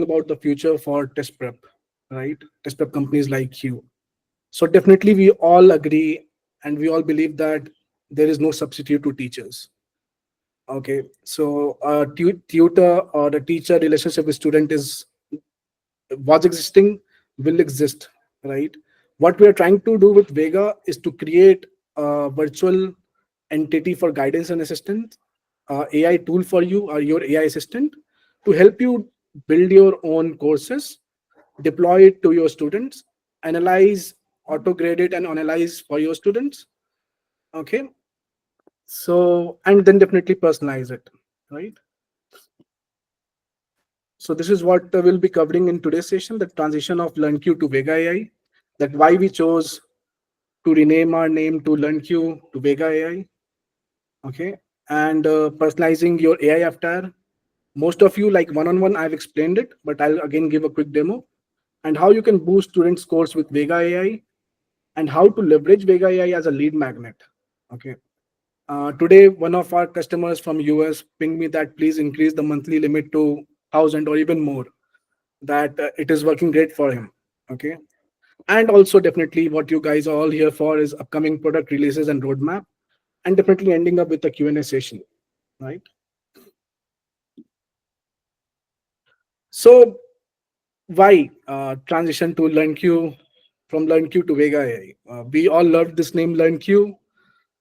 about the future for test prep, right? Test prep companies like you. So definitely we all agree and we all believe that there is no substitute to teachers. Okay, so tutor or the teacher relationship with student is was existing, will exist, right? What we are trying to do with Vega is to create a virtual entity for guidance and assistance, AI tool for you or your AI assistant to help you build your own courses, deploy it to your students, analyze, auto grade it, and analyze for your students. Okay, so and then definitely personalize it, right? So this is what we'll be covering in today's session: the transition of LearnQ to Vega AI, that why we chose to rename our name to LearnQ to Vega AI. Okay, and personalizing your AI avatar. Most of you like one-on-one, I've explained it, but I'll again give a quick demo and how you can boost student scores with Vega AI and how to leverage Vega AI as a lead magnet. Okay. Today, one of our customers from US pinged me that please increase the monthly limit to 1,000 or even more. That it is working great for him. Okay. And also definitely what you guys are all here for is upcoming product releases and roadmap, and definitely ending up with a Q&A session, right? So why transition to LearnQ from LearnQ to Vega AI? We all loved this name LearnQ.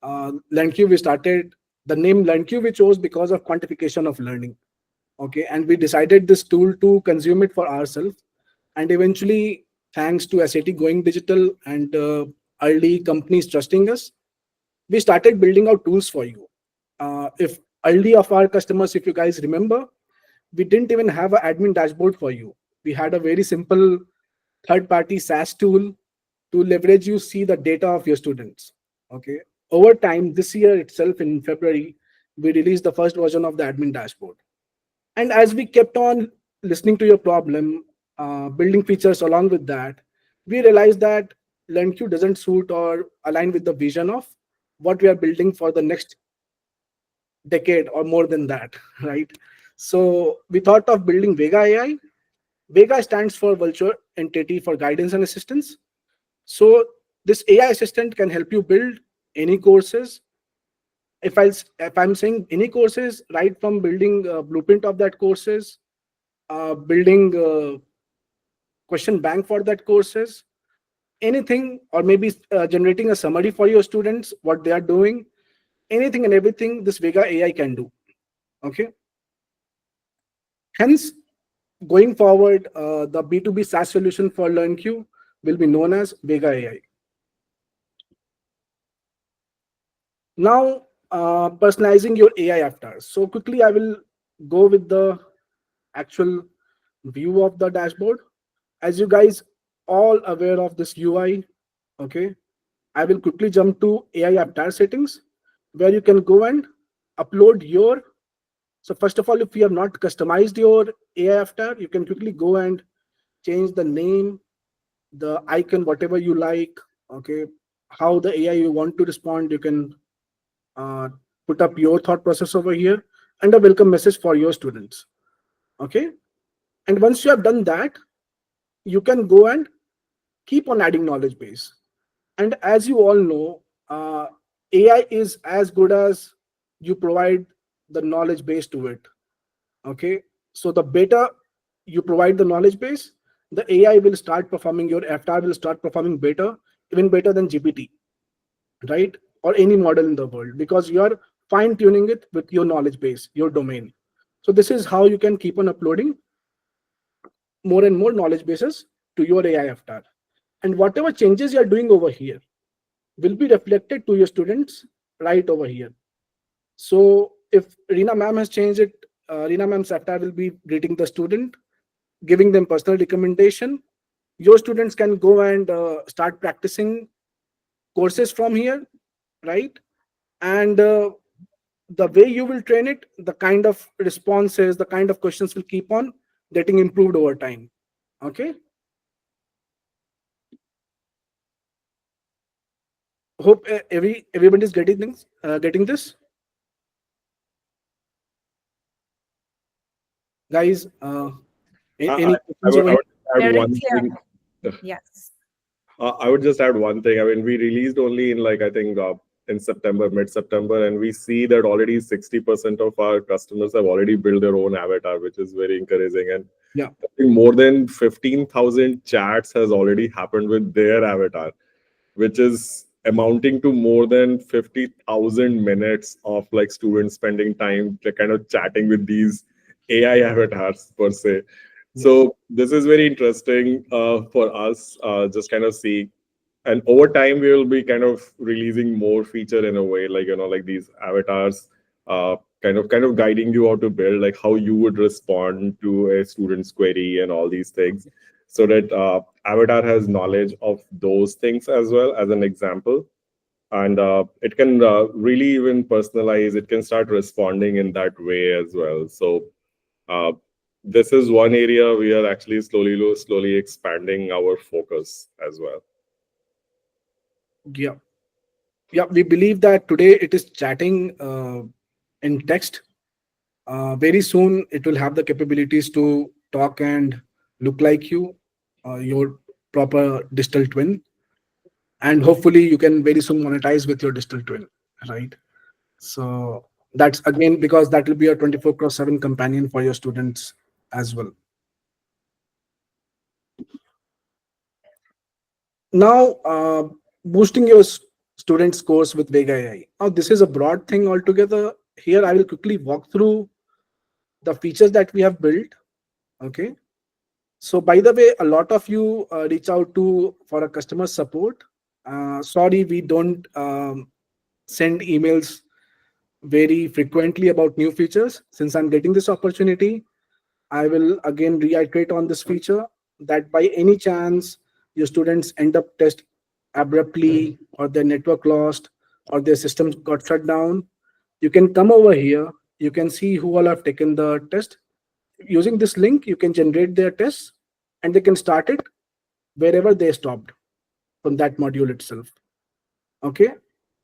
LearnQ, we started the name LearnQ we chose because of quantification of learning. Okay, and we decided this tool to consume it for ourselves, and eventually, thanks to SAT going digital and early companies trusting us, we started building out tools for you. If early of our customers, if you guys remember, we didn't even have an admin dashboard for you. We had a very simple third-party SaaS tool to leverage you see the data of your students. Okay. Over time, this year itself in February, we released the first version of the admin dashboard. And as we kept on listening to your problem, building features along with that, we realized that LearnQ doesn't suit or align with the vision of what we are building for the next decade or more than that, right? So we thought of building Vega AI. Vega stands for Virtual Entity for Guidance and Assistance. So this AI assistant can help you build any courses. If I'm saying any courses, right from building a blueprint of that courses, building a question bank for that courses, anything, or maybe generating a summary for your students, what they are doing, anything and everything this Vega AI can do. Okay. Hence, going forward, the B2B SaaS solution for LearnQ will be known as Vega AI. Now, personalizing your AI avatars. So quickly, I will go with the actual view of the dashboard. As you guys all aware of this UI, okay, I will quickly jump to AI avatar settings, where you can go and upload your. So first of all, if you have not customized your AI avatar, you can quickly go and change the name, the icon, whatever you like. Okay, how the AI you want to respond, you can uh, put up your thought process over here and a welcome message for your students. Okay, and once you have done that, you can go and keep on adding knowledge base. And as you all know, AI is as good as you provide the knowledge base to it. Okay, so the better you provide the knowledge base, the AI will start performing, your avatar will start performing better, even better than GPT, right? Or any model in the world, because you are fine tuning it with your knowledge base, your domain. So this is how you can keep on uploading more and more knowledge bases to your AI avatar. And whatever changes you are doing over here will be reflected to your students right over here. So if Reena ma'am has changed it, Reena ma'am's avatar will be greeting the student, giving them personal recommendation. Your students can go and start practicing courses from here, right? And the way you will train it, the kind of responses, the kind of questions will keep on getting improved over time. Okay. Hope everybody is getting things, getting this, guys. Any I questions would over here? add Very one clear. thing. Yes. I would just add one thing. I mean, we released only in like I think in September, mid-September, and we see that already 60% of our customers have already built their own avatar, which is very encouraging. And Yeah. I think more than 15,000 chats has already happened with their avatar, which is amounting to more than 50,000 minutes of like students spending time like, kind of chatting with these AI avatars per se. Yes. So this is very interesting for us, just kind of see. And over time, we will be kind of releasing more feature in a way, like like these avatars, kind of guiding you how to build, like how you would respond to a student's query and all these things, so that avatar has knowledge of those things as well as an example, and it can really even personalize. It can start responding in that way as well. So uh, this is one area we are actually slowly expanding our focus as well. Yeah. Yeah. We believe that today it is chatting in text. Very soon it will have the capabilities to talk and look like you, your proper digital twin, and hopefully you can very soon monetize with your digital twin, right? So that's again because that will be a 24/7 companion for your students as well. Now, boosting your student scores with Vega AI. Now, this is a broad thing altogether. Here, I will quickly walk through the features that we have built. Okay. So, by the way, a lot of you reach out to for a customer support. Sorry, we don't send emails very frequently about new features. Since I'm getting this opportunity, I will again reiterate on this feature that by any chance your students end up test abruptly or their network lost or their systems got shut down, you can come over here. You can see who all have taken the test. Using this link, you can generate their tests and they can start it wherever they stopped from that module itself. Okay.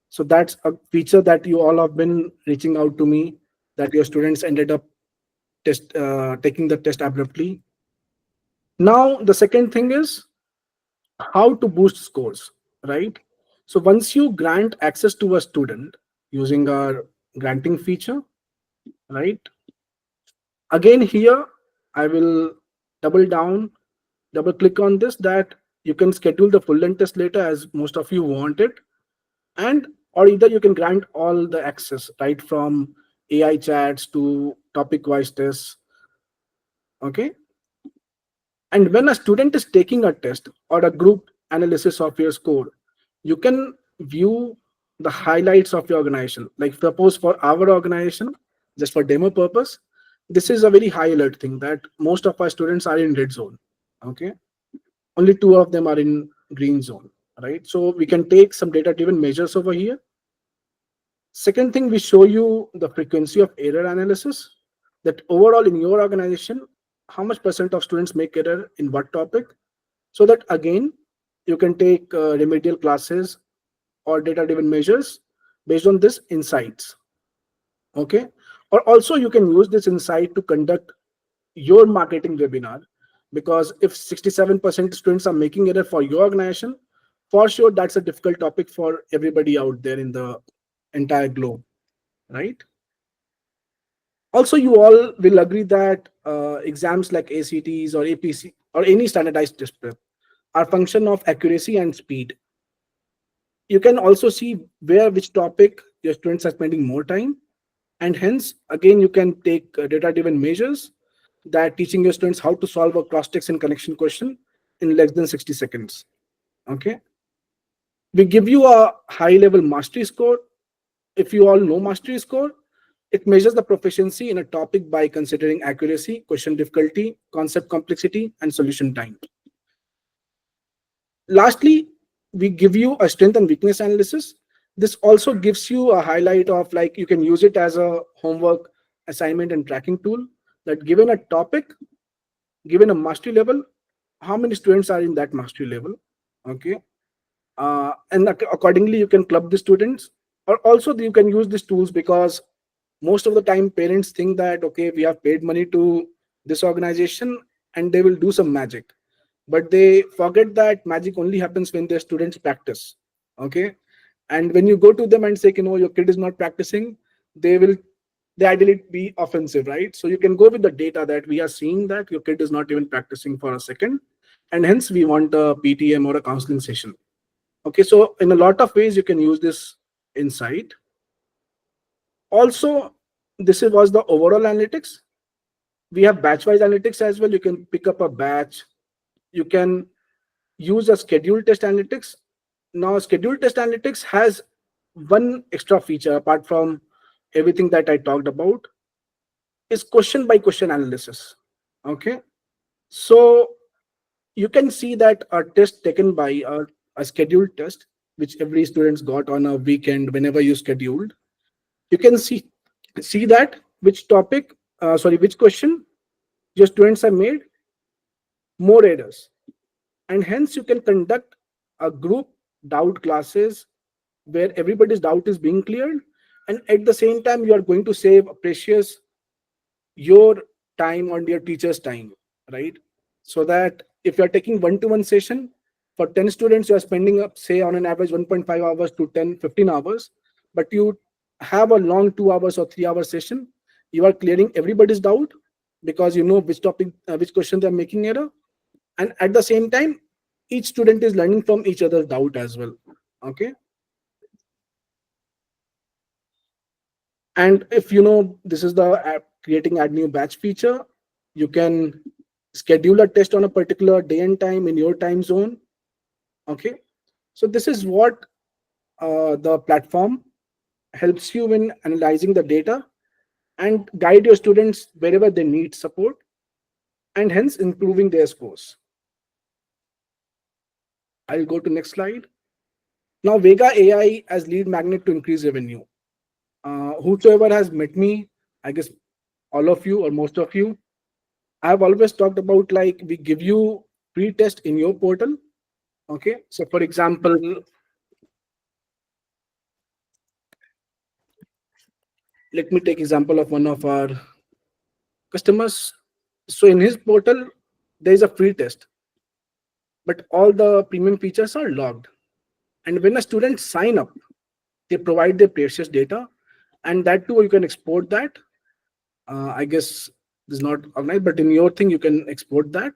So that's a feature that you all have been reaching out to me that your students ended up taking the test abruptly. Now, the second thing is how to boost scores, right? So once you grant access to a student using our granting feature, right? Again, here I will double down, double click on this that you can schedule the full length test later as most of you want it, and or either you can grant all the access, right, from AI chats to topic wise tests. Okay. And when a student is taking a test or a group analysis of your score, you can view the highlights of your organization. Like suppose for our organization, just for demo purpose, this is a very high alert thing that most of our students are in red zone. Okay. Only two of them are in green zone, right? So we can take some data driven measures over here. Second thing, we show you the frequency of error analysis, that overall in your organization, how much percent of students make error in what topic, so that again, you can take remedial classes or data driven measures based on this insights. Okay. Or also you can use this insight to conduct your marketing webinar, because if 67% students are making error for your organization, for sure that's a difficult topic for everybody out there in the entire globe, right? Also, you all will agree that exams like ACTs or APC or any standardized test prep are function of accuracy and speed. You can also see where which topic your students are spending more time, and hence again you can take data driven measures that teaching your students how to solve a cross text and connection question in less than 60 seconds. Okay. We give you a high level mastery score. If you all know mastery score, it measures the proficiency in a topic by considering accuracy, question difficulty, concept complexity, and solution time. Lastly, we give you a strength and weakness analysis. This also gives you a highlight of, like, you can use it as a homework assignment and tracking tool, that given a topic, given a mastery level, how many students are in that mastery level. Okay. And accordingly you can club the students, or also you can use these tools, because most of the time parents think that okay, we have paid money to this organization and they will do some magic, but they forget that magic only happens when their students practice. Okay. And when you go to them and say, your kid is not practicing, they will, they ideally be offensive, right? So you can go with the data that we are seeing that your kid is not even practicing for a second, and hence we want a PTM or a counseling session. Okay, so in a lot of ways you can use this insight. Also, was the overall analytics. We have batch wise analytics as well. You can pick up a batch. You can use a schedule test analytics. Now, schedule test analytics has one extra feature apart from everything that I talked about, is question by question analysis. Okay, so you can see that a test taken by a scheduled test, which every student's got on a weekend whenever you scheduled, you can see that which topic, which question your students have made more errors, and hence you can conduct a group doubt classes where everybody's doubt is being cleared, and at the same time you are going to save precious your time on your teacher's time, right? So that if you're taking one-to-one session for 10 students, you're spending up, say, on an average 1.5 hours to 10-15 hours, but you have a long 2 hours or 3 hour session, you are clearing everybody's doubt because you know which topic, which question they're making error, and at the same time each student is learning from each other's doubt as well. Okay. And if this is the app creating add new batch feature, you can schedule a test on a particular day and time in your time zone. Okay. So this is what the platform helps you in analyzing the data and guide your students wherever they need support, and hence improving their scores. I'll go to next slide. Now, Vega AI as lead magnet to increase revenue. Whosoever has met me, I guess all of you or most of you, I've always talked about like we give you pre-test in your portal. Okay. So for example, let me take example of one of our customers. So in his portal, there is a free test, but all the premium features are logged. And when a student sign up, they provide their precious data, and that too you can export that. I guess this is not organized, but in your thing you can export that,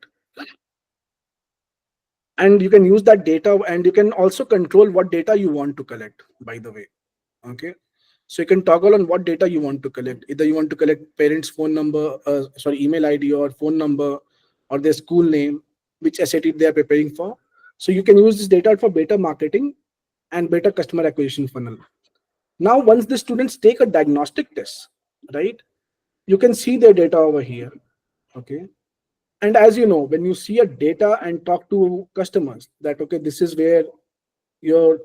and you can use that data, and you can also control what data you want to collect. By the way, okay. So you can toggle on what data you want to collect. Either you want to collect parents' phone number, email ID or phone number, or their school name, which SAT they are preparing for. So you can use this data for better marketing and better customer acquisition funnel. Now, once the students take a diagnostic test, right, you can see their data over here. Okay. And as you know, when you see a data and talk to customers that, okay, this is where your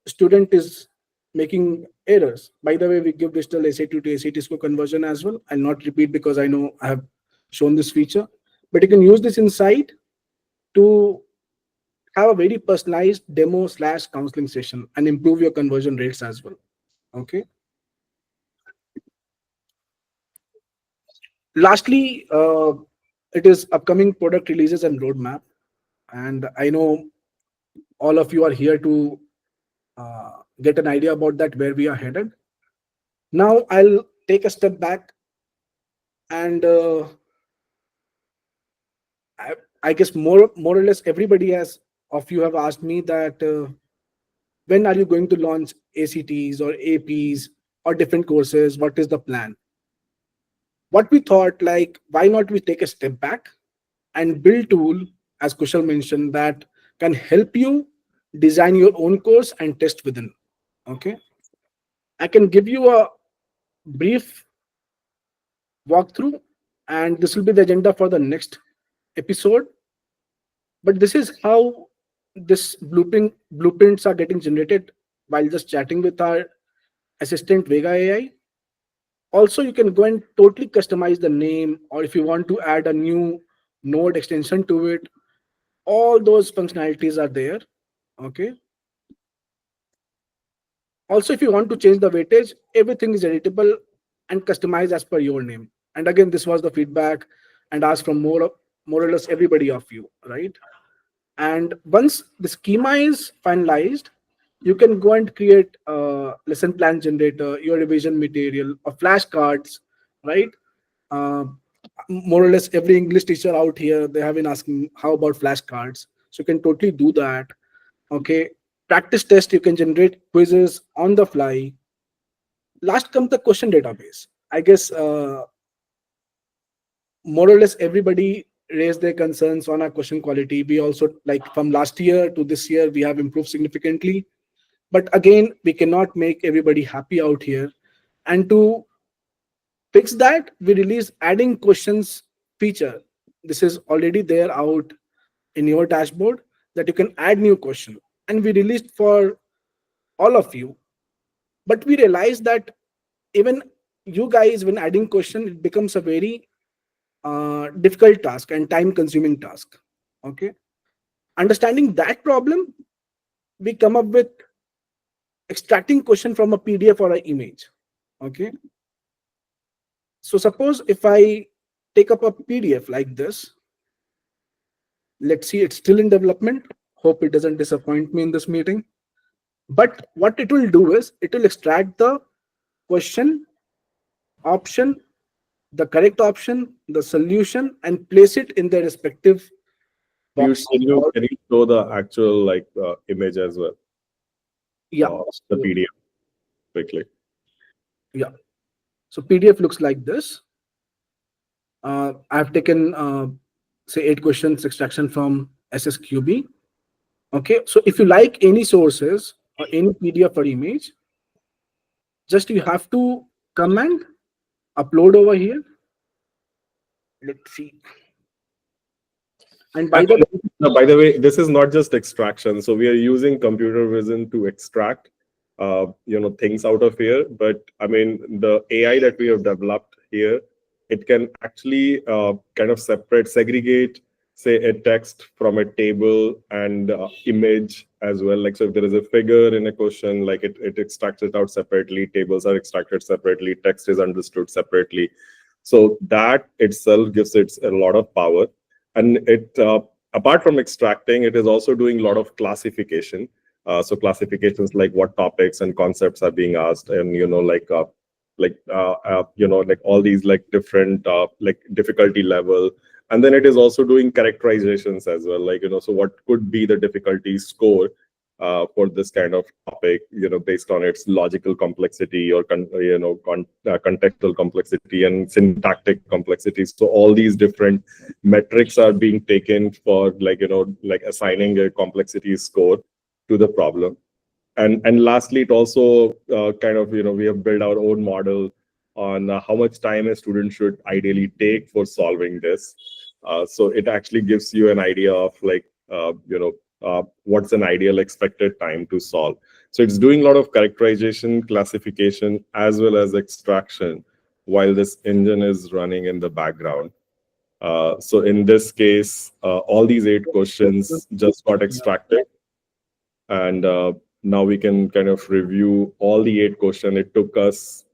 student is making errors. By the way, we give digital SAT to SAT score conversion as well. I'll not repeat because I know I have shown this feature, but you can use this insight to have a very personalized demo slash counseling session and improve your conversion rates as well. Okay. Lastly, it is upcoming product releases and roadmap. And I know all of you are here to get an idea about that, where we are headed. Now, I'll take a step back and I guess more or less everybody has of you have asked me that when are you going to launch ACTs or APs or different courses? What is the plan? What we thought, like, why not we take a step back and build tool, as Kushal mentioned, that can help you design your own course and test within. Okay. I can give you a brief walkthrough, and this will be the agenda for the next episode. But this is how this blueprints are getting generated while just chatting with our assistant Vega AI. Also, you can go and totally customize the name, or if you want to add a new node extension to it, all those functionalities are there. Okay. Also, if you want to change the weightage, everything is editable and customized as per your name. And again, this was the feedback and ask from more. more or less everybody of you, right? And once the schema is finalized, you can go and create a lesson plan generator, your revision material, or flashcards, right? uh, More or less every English teacher out here, they have been asking how about flashcards, so you can totally do that. Okay, practice test, you can generate quizzes on the fly. Last comes the question database. I guess more or less everybody raised their concerns on our question quality. We also, like, from last year to this year, we have improved significantly, but again, we cannot make everybody happy out here. And to fix that, we released adding questions feature. This is already there out in your dashboard, that you can add new question, and we released for all of you. But we realized that even you guys, when adding question, it becomes a very difficult task and time consuming task. Okay, understanding that problem, we come up with extracting question from a PDF or an image. Okay, so suppose if I take up a PDF like this, let's see, it's still in development. Hope it doesn't disappoint me in this meeting. But what it will do is it will extract the question, option, the correct option, the solution, and place it in their respective Piyush, box. can you show the actual like image as well, Yeah. the So, PDF quickly? yeah. So PDF looks like this. I've taken say 8 questions extraction from SSQB. Okay. So if you like any sources or any PDF or image, just you have to come and upload over here. Let's see. And And by the way, by the way, this is not just extraction. So we are using computer vision to extract, things out of here. But I mean, the AI that we have developed here, it can actually kind of segregate, say, a text from a table and image as well. Like, so if there is a figure in a question, like it extracts it out separately. Tables are extracted separately. Text is understood separately. So that itself gives it a lot of power, and it apart from extracting, it is also doing a lot of classification. So classifications like what topics and concepts are being asked, and like all these like different like difficulty level. And then it is also doing characterizations as well, like so what could be the difficulty score for this kind of topic, based on its logical complexity or contextual complexity and syntactic complexity. So all these different metrics are being taken for like assigning a complexity score to the problem. And lastly, it also we have built our own model on how much time a student should ideally take for solving this. So it actually gives you an idea of like what's an ideal expected time to solve. So it's doing a lot of characterization, classification, as well as extraction while this engine is running in the background. So in this case, all these 8 questions just got yeah, extracted, and now we can kind of review all the 8 questions. It took us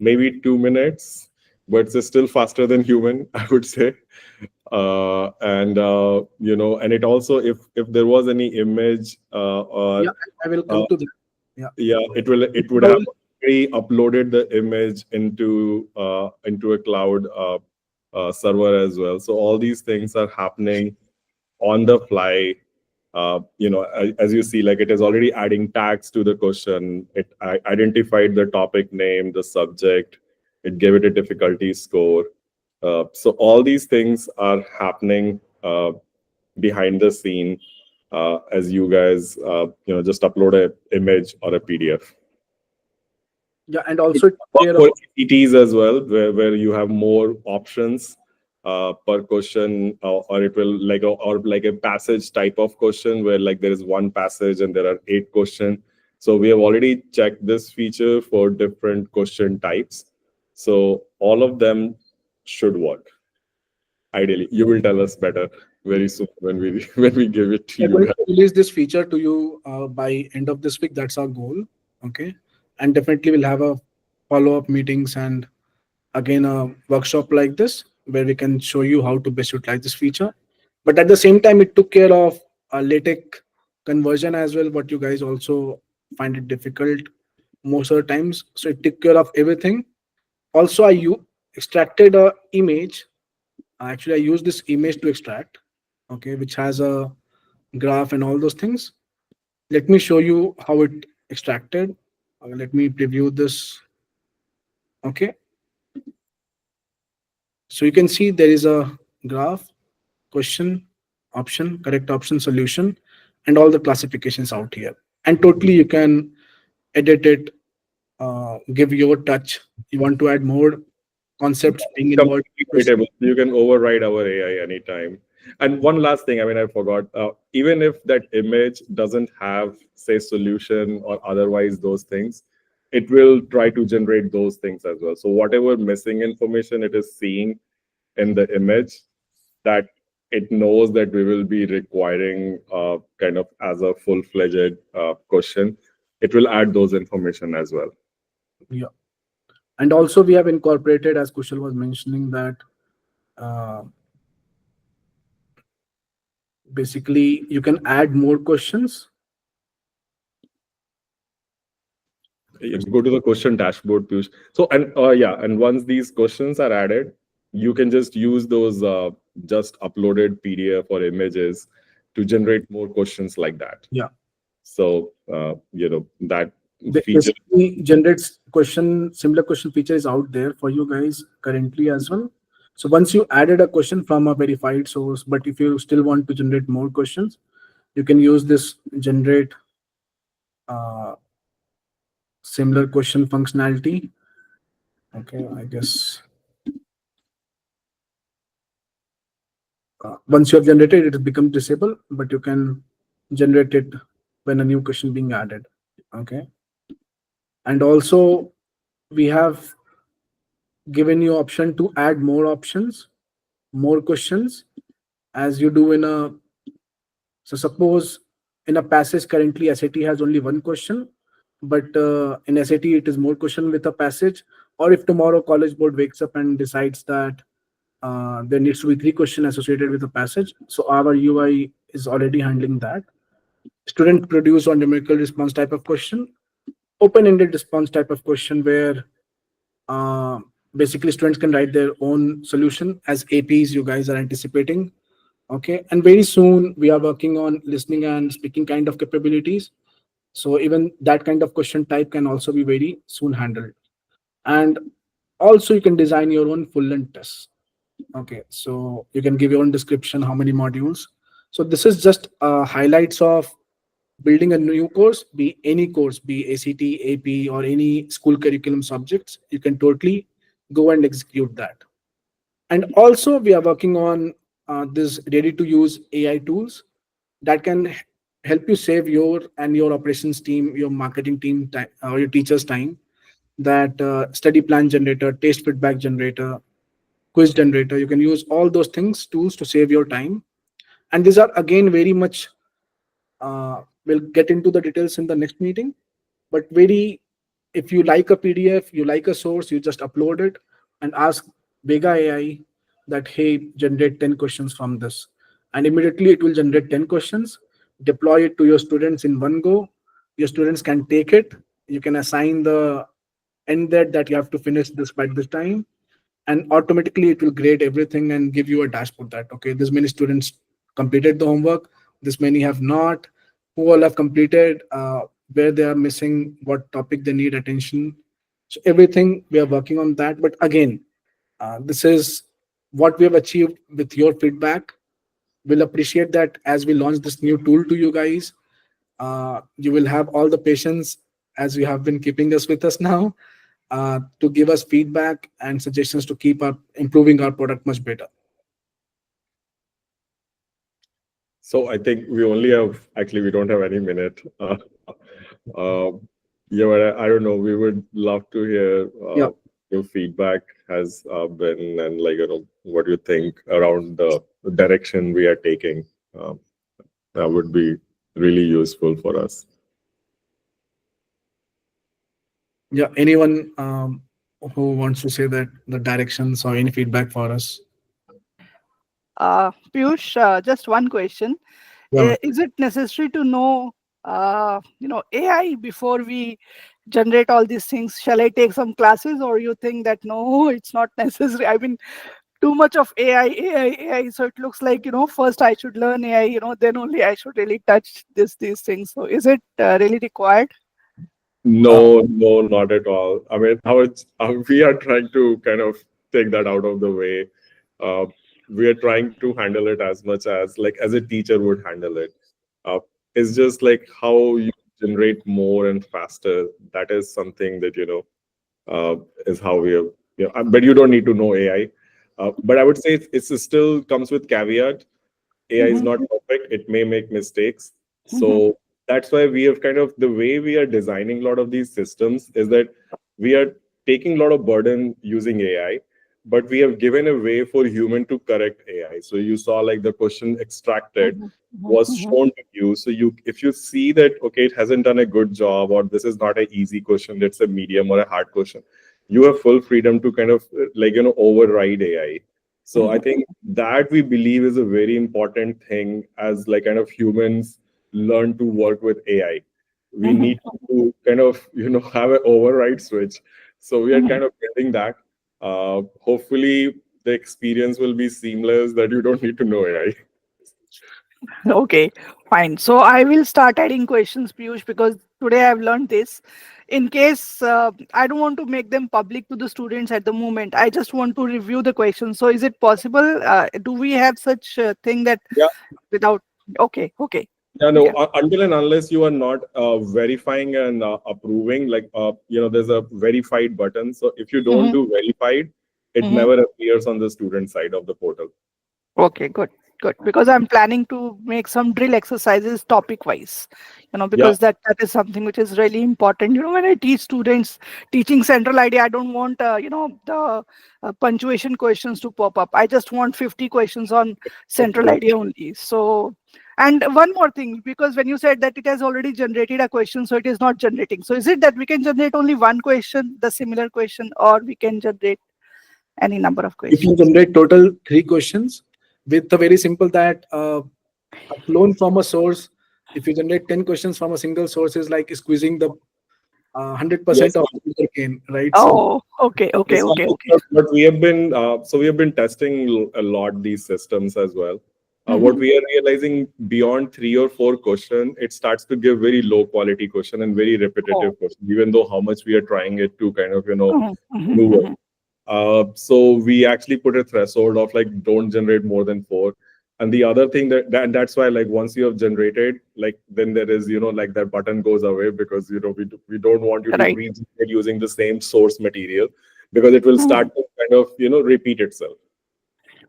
maybe 2 minutes, but it's still faster than human, I would say. And it also, if there was any image yeah, or I will uh, come to that. Yeah. yeah, it would have Now, already uploaded the image into a cloud server as well. So all these things are happening on the fly. As you see, like it is already adding tags to the question. It identified the topic name, the subject. It gave it a difficulty score. So all these things are happening behind the scene as you guys just upload a image or a PDF. yeah, and It also take work care of. for ETs as well, where you have more options per question, or it will or like a passage type of question where like there is one passage and there are 8 questions. So we have already checked this feature for different question types. So all of them should work. Ideally, you will tell us better very soon when we when we give it to We're you going guys. to release this feature to you by end of this week. That's our goal. Okay, and definitely we'll have a follow up meetings and again a workshop like this where we can show you how to best utilize this feature. But at the same time, it took care of LaTeX conversion as well, what you guys also find it difficult most of the times. So it took care of everything. Also, extracted a image. Actually, I used this image to extract, okay, which has a graph and all those things. Let me show you how it extracted. Let me preview this. Okay, so you can see there is a graph, question, option, correct option, solution, and all the classifications out here. And totally you can edit it, give your touch. You want to add more concepts being involved. Completely editable. You can override our AI anytime. And one last thing, I mean, I forgot. Even if that image doesn't have, say, solution or otherwise those things, it will try to generate those things as well. So whatever missing information it is seeing in the image, that it knows that we will be requiring kind of as a full-fledged question, it will add those information as well. Yeah. And also we have incorporated, as Kushal was mentioning, that uh, basically you can add more questions. You go to the question dashboard, Piyush. So and yeah, and once these questions are added, you can just use those just uploaded PDF or images to generate more questions like that. Yeah. So that feature. Basically generates question, similar question feature is out there for you guys currently as well. So once you added a question from a verified source, but if you still want to generate more questions, you can use this generate uh, similar question functionality. Okay, I guess once you have generated it, it becomes disabled, but you can generate it when a new question being added. Okay, and also we have given you option to add more options, more questions, as you do in a, so suppose in a passage currently SAT has only one question, but in SAT it is more question with a passage. Or if tomorrow college board wakes up and decides that there needs to be three questions associated with a passage, so our UI is already handling that. Student produce or numerical response type of question, open-ended response type of question, where uh, basically students can write their own solution as APs you guys are anticipating. Okay, and very soon we are working on listening and speaking kind of capabilities. So even that kind of question type can also be very soon handled. And also you can design your own full length tests. Okay, so you can give your own description, how many modules. So this is just highlights of building a new course, be any course, be ACT, AP, or any school curriculum subjects. You can totally go and execute that. And also we are working on this ready to use AI tools that can help you save your and your operations team, your marketing team time, or your teachers time. That study plan generator, test feedback generator, quiz generator, you can use all those things, tools, to save your time. And these are again very much, we'll get into the details in the next meeting, but very, if you like a PDF, you like a source, you just upload it and ask VEGA AI that, hey, generate 10 questions from this, and immediately it will generate 10 questions. Deploy it to your students in one go. Your students can take it. You can assign the end date that you have to finish this by this time, and automatically it will grade everything and give you a dashboard that, okay, this many students completed the homework, this many have not, who all have completed, where they are missing, what topic they need attention. So everything we are working on that. But again, this is what we have achieved with your feedback. We'll appreciate that as we launch this new tool to you guys. You will have all the patience as you have been keeping us with us now, to give us feedback and suggestions to keep up improving our product much better. So I think we only have, actually we don't have any minute. Uh, yeah, but I don't know. We would love to hear Yeah, your feedback has been, and what you think around the direction we are taking. Um, that would be really useful for us. yeah. Anyone who wants to say that the directions or any feedback for us? Piyush, just one question. Yeah. Is it necessary to know, AI before we generate all these things? Shall I take some classes, or you think that no, it's not necessary? I mean, too much of AI. So it looks like, first I should learn AI, then only I should really touch these things. So is it really required? Uh, No, no, not at all. I mean, we are trying to kind of take that out of the way. Uh, we are trying to handle it as much as like as a teacher would handle it. Uh, it's just like how you generate more and faster. That is something that is how we have. But you don't need to know AI. But I would say it still comes with caveat. AI is Mhm, not perfect. It may make mistakes. mhm, So that's why we have kind of the way we are designing a lot of these systems is that we are taking a lot of burden using AI, but we have given a way for human to correct AI. So you saw like the question extracted mhm, mhm, was mhm, shown to you. So you if you see that okay, it hasn't done a good job or this is not an easy question, it's a medium or a hard question, you have full freedom to kind of override AI. So I mhm, think that we believe is a very important thing as like kind of humans learn to work with AI. We mhm, need to kind of have an override switch. So we are mhm. kind of getting that. Hopefully the experience will be seamless that you don't need to know AI. Okay, fine. So I will start adding questions, Piyush, because today I've learned this. In case I don't want to make them public to the students at the moment, I just want to review the questions. So is it possible? Do we have such thing that Yeah, without? Okay, okay, yeah, no. yeah. Until and unless you are not verifying and approving, like there's a verified button. So if you don't Mm-hmm, do verified, it mm-hmm. never appears on the student side of the portal. Okay, good, good. Because I'm planning to make some drill exercises topic wise, Yeah. because that is something which is really important. When I teach students, teaching central idea, I don't want, the punctuation questions to pop up. I just want 50 questions on central idea only. So, and one more thing, because when you said that it has already generated a question, so it is not generating. So is it that we can generate only one question, the similar question, or we can generate any number of you can questions? generate total 3 questions with a very simple that a clone from a source. If you generate 10 questions from a single source, is like squeezing the 100% Yes. of the sugar cane, right? So Oh, okay, okay, Yes, okay, okay. but we have been so we have been testing a lot these systems as well. What Mhm. we are realizing beyond 3 or 4 questions, it starts to give very low quality question and very Oh. repetitive question, even though how much we are trying it to kind of Mhm, mhm, move it. mhm. So we actually put a threshold of like don't generate more than four. And the other thing that's why like once you have generated, like then there is like that button goes away because we don't want you to Right. regenerate using the same source material because it will Mhm. start to kind of repeat itself.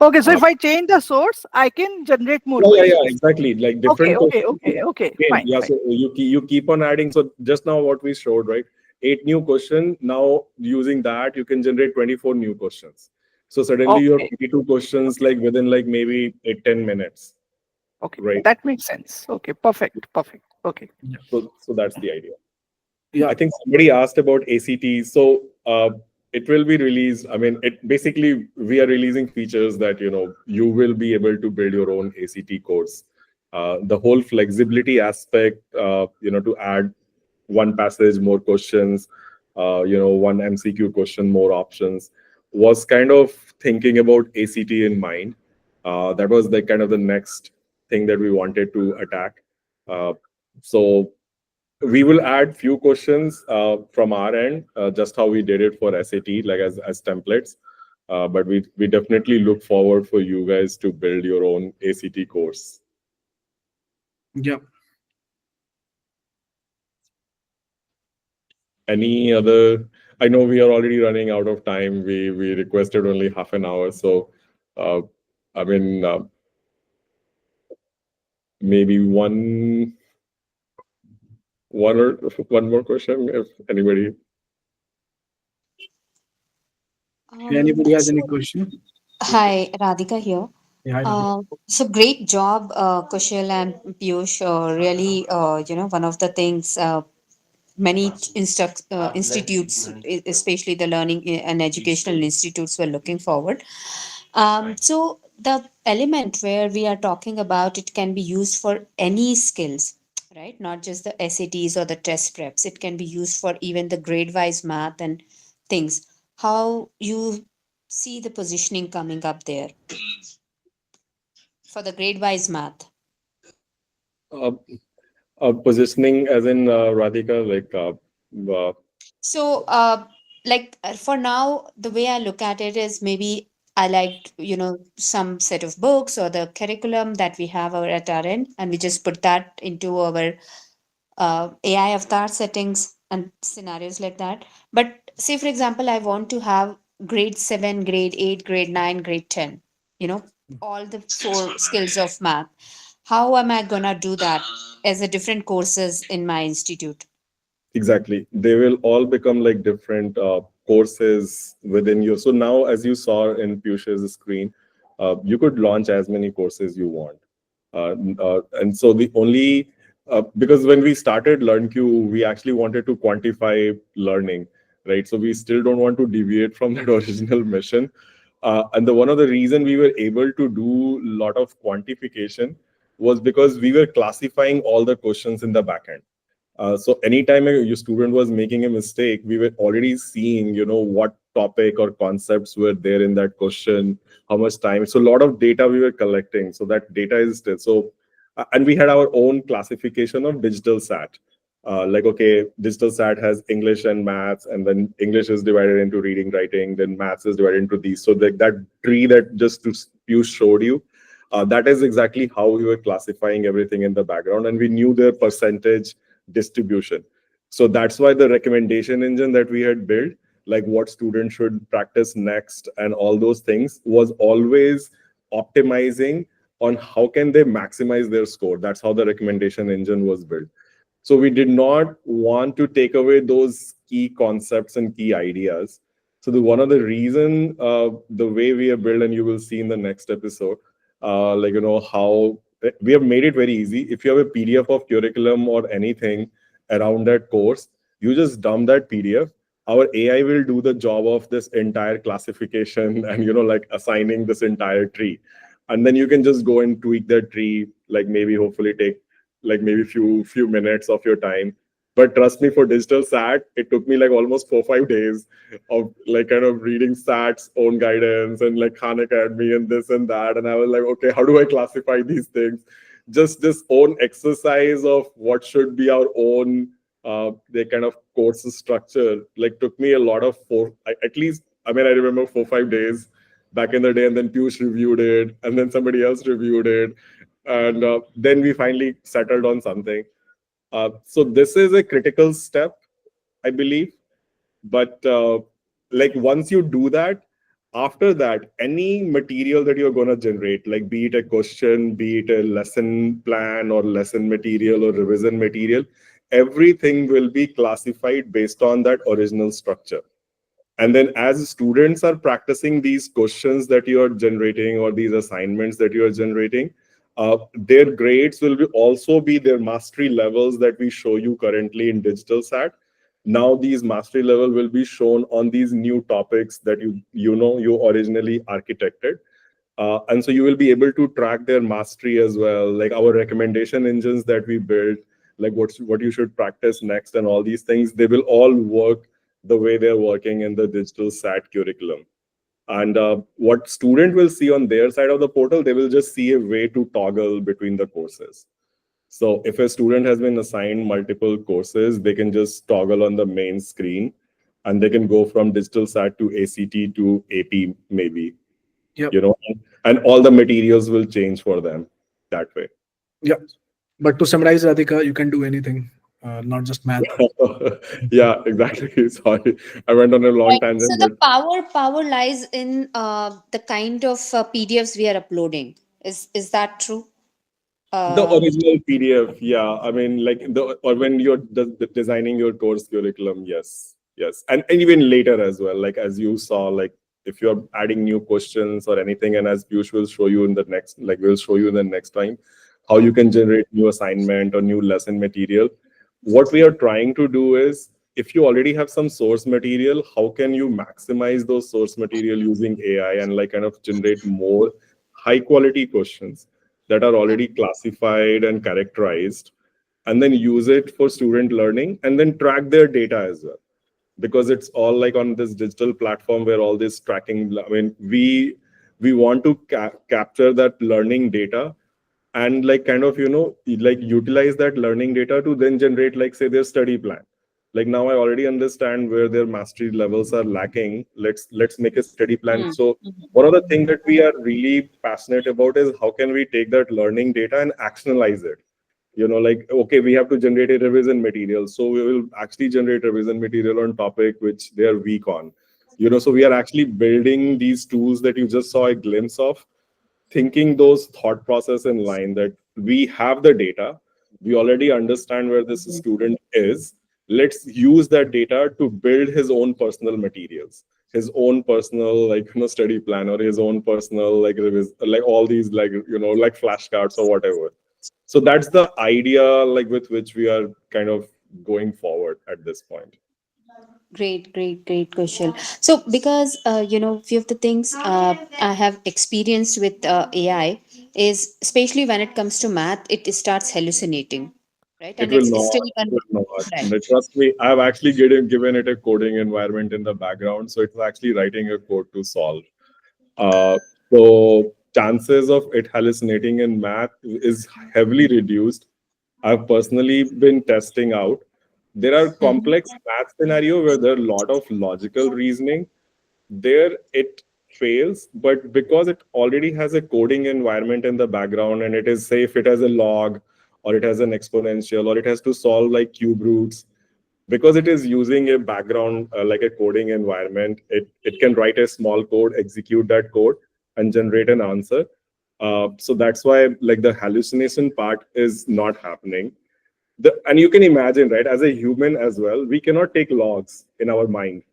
Okay, so Uh, if I change the source, I can generate more yeah, questions. exactly. Like Okay, different okay, questions. okay, okay. Again, Fine, yeah. fine. So you keep on adding. So just now what we showed, right? 8 new question. Now using that, you can generate 24 new questions. So suddenly you have Okay, 82 questions okay, like within like maybe 8-10 minutes, okay. right? That makes sense. Okay, perfect, perfect. Okay. yeah, So that's the idea. yeah, I think somebody asked about ACT. So it will be released. I mean, it basically we are releasing features that you will be able to build your own ACT course. The whole flexibility aspect, to add one passage, more questions, one MCQ question, more options, was kind of thinking about ACT in mind. That was the kind of the next thing that we wanted to attack. Uh, so we will add few questions from our end, just how we did it for SAT, like as templates. But we definitely look forward for you guys to build your own ACT course. yeah. Any other? I know we are already running out of time. We requested only half an hour, so uh, I mean maybe one or one more question if anybody. Anybody has any So, question? hi, Radhika here. Yeah, hi, Radhika. So great job, Kushal and Piyush. Really, one of the things many institutes, especially the learning and educational institutes, were looking forward. So the element where we are talking about, it can be used for any skills, right? Not just the SATs or the test preps. It can be used for even the grade wise math and things. How you see the positioning coming up there for the grade wise math? Uh, Positioning as in Radhika, like So, like for now, the way I look at it is maybe I like, some set of books or the curriculum that we have at our end, and we just put that into our AI avatar settings and scenarios like that. But say, for example, I want to have grade 7, grade 8, grade 9, grade 10, you know, all the four skills of math. How am I going to do that as a different courses in my institute? exactly. They will all become like different courses within you. So now, as you saw in Piyush's screen, you could launch as many courses you want. And so the only because when we started LearnQ, we actually wanted to quantify learning, right? So we still don't want to deviate from that original mission. And the one of the reason we were able to do a lot of quantification was because we were classifying all the questions in the backend. So anytime your student was making a mistake, we were already seeing, what topic or concepts were there in that question, how much time. So a lot of data we were collecting. So that data is still so, and we had our own classification of digital SAT. Like, okay, digital SAT has English and maths, and then English is divided into reading, writing, then maths is divided into these. So that tree that just you showed you, that is exactly how we were classifying everything in the background, and we knew their percentage distribution. So that's why the recommendation engine that we had built, like what students should practice next and all those things, was always optimizing on how can they maximize their score. That's how the recommendation engine was built. So we did not want to take away those key concepts and key ideas. So the one of the reason, the way we have built, and you will see in the next episode, like how we have made it very easy. If you have a PDF of curriculum or anything around that course, you just dump that PDF. Our AI will do the job of this entire classification and like assigning this entire tree, and then you can just go and tweak that tree. Like maybe hopefully take like maybe few minutes of your time. But trust me, for digital SAT, it took me like almost 4 5 days of like kind of reading SAT's own guidance and like Khan Academy and this and that. And I was like, okay, how do I classify these things? Just this own exercise of what should be our own the kind of courses structure like took me a lot of at least, I mean, I remember 4 5 days back in the day, and then Piyush reviewed it, and then somebody else reviewed it, and then we finally settled on something. So this is a critical step, I believe. But like once you do that, after that, any material that you're going to generate, like be it a question, be it a lesson plan or lesson material or revision material, everything will be classified based on that original structure. And then as students are practicing these questions that you are generating or these assignments that you are generating, their grades will also be their mastery levels that we show you currently in digital SAT. Now these mastery level will be shown on these new topics that you originally architected. And so you will be able to track their mastery as well, like our recommendation engines that we built, like what you should practice next and all these things. They will all work the way they're working in the digital SAT curriculum. And what student will see on their side of the portal, they will just see a way to toggle between the courses. So if a student has been assigned multiple courses, they can just toggle on the main screen, and they can go from digital SAT to ACT to AP maybe, Yep. and all the materials will change for them that way. Yep. But to summarize, Radhika, you can do anything, not just math. Yeah, exactly. Sorry, I went on a long Right. So tangent, the but power lies in the kind of PDFs we are uploading. Is that true? the Uh, original PDF, yeah. I mean, like or when you're designing your course curriculum, yes, yes, and even later as well. Like as you saw, like if you're adding new questions or anything, and as Piyush will show you in the next, like we'll show you in the next time, how you can generate new assignment or new lesson material. What we are trying to do is, if you already have some source material, how can you maximize those source material using AI and like kind of generate more high quality questions that are already classified and characterized, and then use it for student learning and then track their data as well, because it's all like on this digital platform where all this tracking, I mean, we want to capture that learning data and like kind of like utilize that learning data to then generate, like, say, their study plan. Like, now I already understand where their mastery levels are lacking. Let's make a study plan. Hmm. So one of the things that we are really passionate about is how can we take that learning data and actionalize it. Like, okay, we have to generate a revision material, so we will actually generate revision material on topic which they are weak on. So we are actually building these tools that you just saw a glimpse of, thinking those thought process in line, that we have the data, we already understand where this student is. Let's use that data to build his own personal materials, his own personal, like, study plan, or his own personal, like, like all these, like, like flashcards or whatever. So that's the idea, like, with which we are kind of going forward at this point. Great, great, great, Kushal. So, because few of the things I have experienced with AI is, especially when it comes to math, it starts hallucinating, right? It And will it's not. still It will not. right. And trust me, I've actually given it a coding environment in the background, so it's actually writing a code to solve. Uh, so chances of it hallucinating in math is heavily reduced. I've personally been testing out. There are Mhm. complex math scenario where there are a lot of logical reasoning. There it fails, but because it already has a coding environment in the background, and it is, say, if it has a log, or it has an exponential, or it has to solve like cube roots, because it is using a background, like a coding environment, it can write a small code, execute that code, and generate an answer. So that's why, like, the hallucination part is not happening. And you can imagine, right, as a human as well, we cannot take logs in our mind,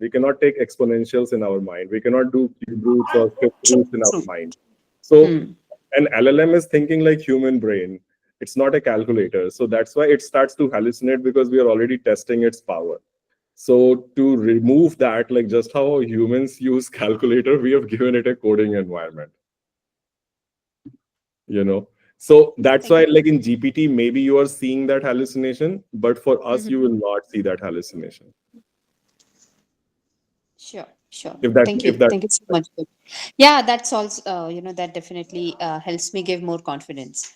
we cannot take exponentials in our mind, we cannot do cube roots or fifth True, roots in our true. mind. So Hmm. an LLM is thinking like human brain. It's not a calculator. So that's why it starts to hallucinate, because we are already testing its power. So to remove that, like just how humans use calculator, we have given it a coding environment, you know. So that's Thank why, like in GPT, maybe you are seeing that hallucination, but for us, Mhm. you will not see that hallucination. Sure, sure. If that, Thank if you. that, Thank you so much. Yeah, that's also, that definitely helps me give more confidence.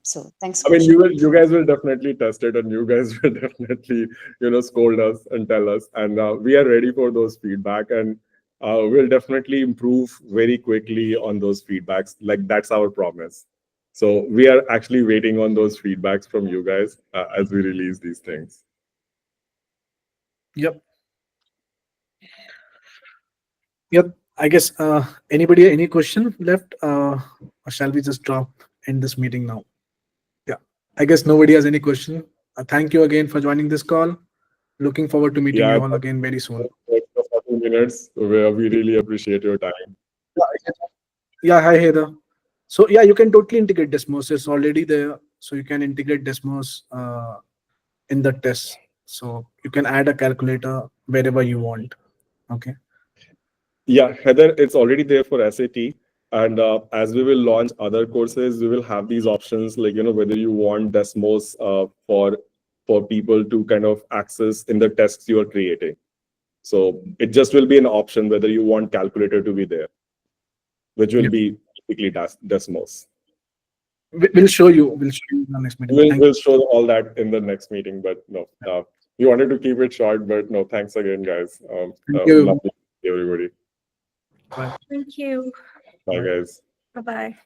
So thanks, I mean, Kushal. you guys will definitely test it, and you guys will definitely, scold us and tell us, and we are ready for those feedback, and we'll definitely improve very quickly on those feedbacks. Like, that's our promise. So we are actually waiting on those feedbacks from you guys as we release these things. Yep. Yep. I guess anybody any question left? Or shall we just drop in this meeting now? Yeah. I guess nobody has any question. Thank you again for joining this call. Looking forward to meeting Yeah, you all again very soon. that's the 40 minutes where we really appreciate your time. Yeah. Hi, Heather. So yeah, you can totally integrate Desmos. It's already there. So you can integrate Desmos in the test. So you can add a calculator wherever you want. Okay. Yeah, Heather, it's already there for SAT. And as we will launch other courses, we will have these options, like, whether you want Desmos for people to kind of access in the tests you are creating. So it just will be an option whether you want calculator to be there, which will Yeah. be typically Desmos. We'll show you. We'll show you in the next meeting. Thank We'll show all that in the next meeting, but no, we wanted to keep it short, but no, thanks again, guys. you. Lovely to see everybody. Bye. Thank you. Bye, Bye. guys. Bye bye.